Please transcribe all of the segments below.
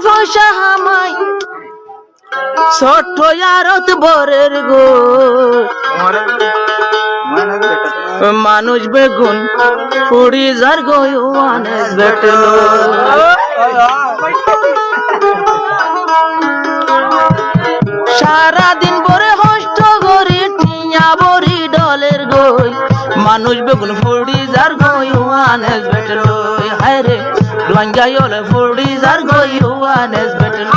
ফসা হামাই ছোট আরত বরের গো মানুষ বেগুন ফুড়ি যার গয়ানেস বেটলো সারাদিন বরে হষ্ট গরি টিয়া বরি ডলের গই মানুষ বেগুন ফুড়ি যার গয়ানেস বেটলো হায় রে রঙ্গাইলে ফুড়ি যার গয়ানেস বেটলো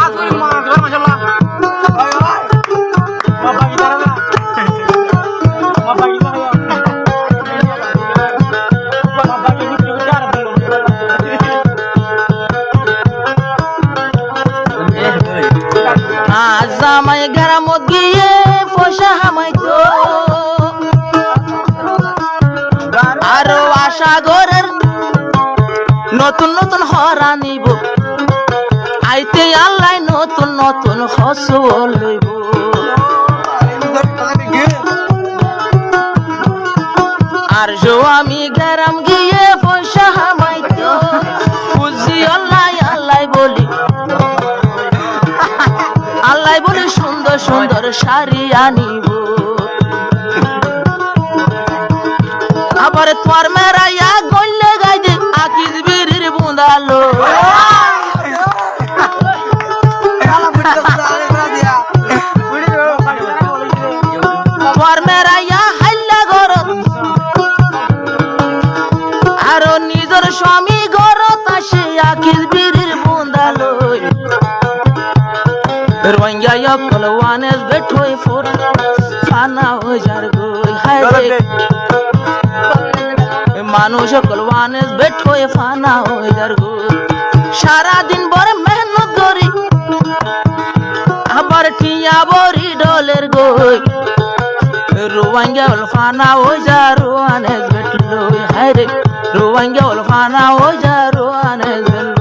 জামাই গ্রামত গিয়ে ফসা হামাইতো আরো আশা ঘরের নতুন নতুন হরা নিব আইতে আল্লাহ নতুন নতুন ফসল লইব আর যো আমি গ্রাম গিয়ে ফসা হামাইতো বুঝি আল্লাহ আল্লাহ বলি আল্লাহ বলে সুন্দর সুন্দর শাড়ি আনিব আবার তোমার মেরাইয়া গল্লে গাইতে আকিস বিরির বুঁদালো তোমার মেরাইয়া হাইলা ঘর আরো নিজের স্বামী ঘরত আসে আকিস বিরির বুঁদালো রোহিঙ্গা কলওয়ানেস বেঠোই ফোর ফানা ও যার গই হায় রে মানুষ কলওয়ানেস বেঠোই ফানা ও যার গই সারা দিন বড় মেহনত করি আবার টিয়া বরি ডলের গই রোহিঙ্গা ফানা ও যার রোয়ানেস বেঠলো হায় রে রোহিঙ্গা ফানা ও যার রোয়ানেস বেঠলো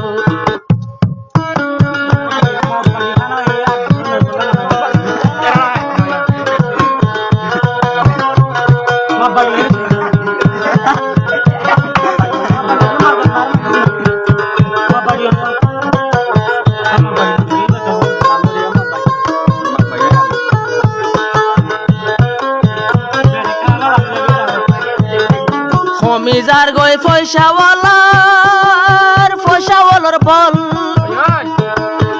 মিজার গই পয়সাওয়ালার বল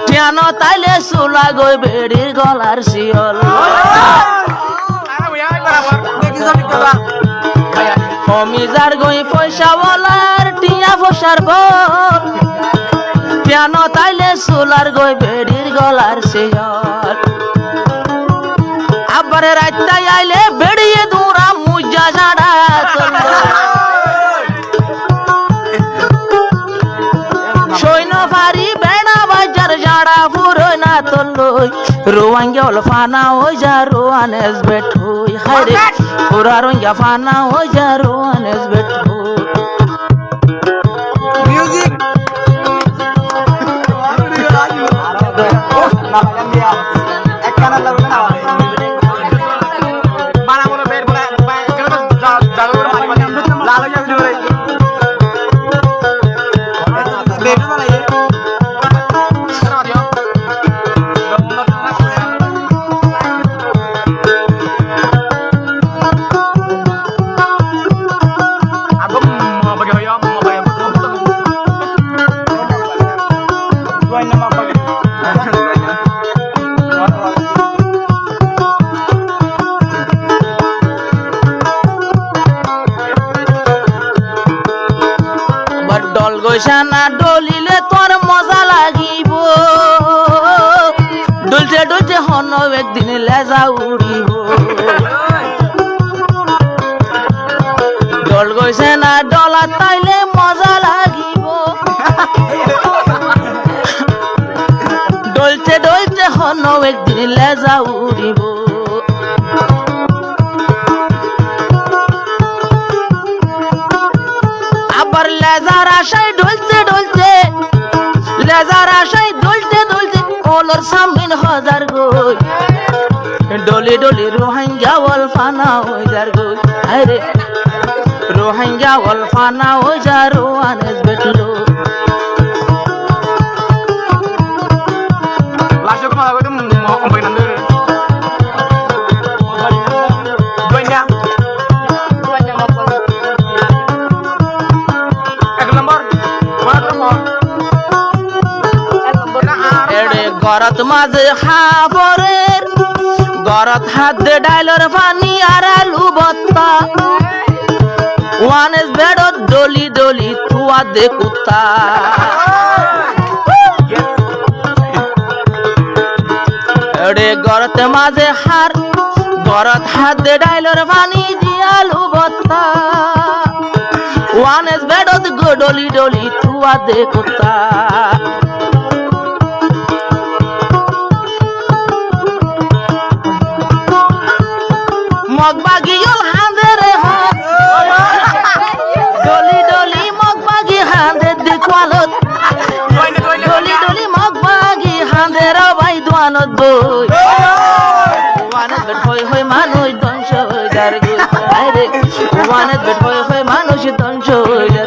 কেন তাইলে চুলা গই বেড়ির গলার শিয়ল মিজার গই পয়সাওয়ালার টিয়া ফসার বল কেন তাইলে চুলার গই বেড়ির গলার শিয়ল আবার রাইতাই আইলে বেড়িয়ে দূরা মুজা জাড়া রোহিঙ্গা ফানা ও যা রোয়ানেস বেঠোই হায় রে পুরা রোহিঙ্গা ফানা ও যা রোয়ানেস বেঠোই মিউজিক একখানা লাগবে না বানা বলে বের বলে কেন তো জাদু করে মারি মারি লাল হয়ে যাবে রে বের বলে গৈছানা ডলিলে তোর মজা লাগিব ডলতে ডলতে হন একদিন লেজা উড়িব ডল গৈছে না ডলা তাইলে মজা লাগিব ডলতে ডলতে হন একদিন লেজা উড়িব আবার লেজার আশায় ডলতে ডলতে লেজার আশায় ডলতে ডলতে ওলর সামিন হাজার গই ডলি ডলি রোহিঙ্গা ওয়াল ফানা হয়ে যার গই আরে রোহিঙ্গা ওয়াল ফানা হয়ে যা রোয়ানেস বেটলো গরত মাঝে খাবরের গরত হাত দে ডাইলর পানি আর আলু বত্তা ওয়ানেস বেড়ত ডলি ডলি থুয়া দে কুত্তা এড়ে গরত মাঝে হার গরত হাত দে ডাইলর পানি দি আলু বত্তা ওয়ানেস বেড়ত ডলি ডলি থুয়া দে কুত্তা মগবাগিয়ল হাঁদরে ডলি ডলি মগবাগি হাঁদে দেখওয়ালত ডলি ডলি মগবাগি হাঁদের ভাই দোয়ানত বই ওয়ানত বেট হই হই মানুষ ধ্বংস হয়ে যার গো আরে ওয়ানত বেট হই হই মানুষ ধ্বংস হয়ে যার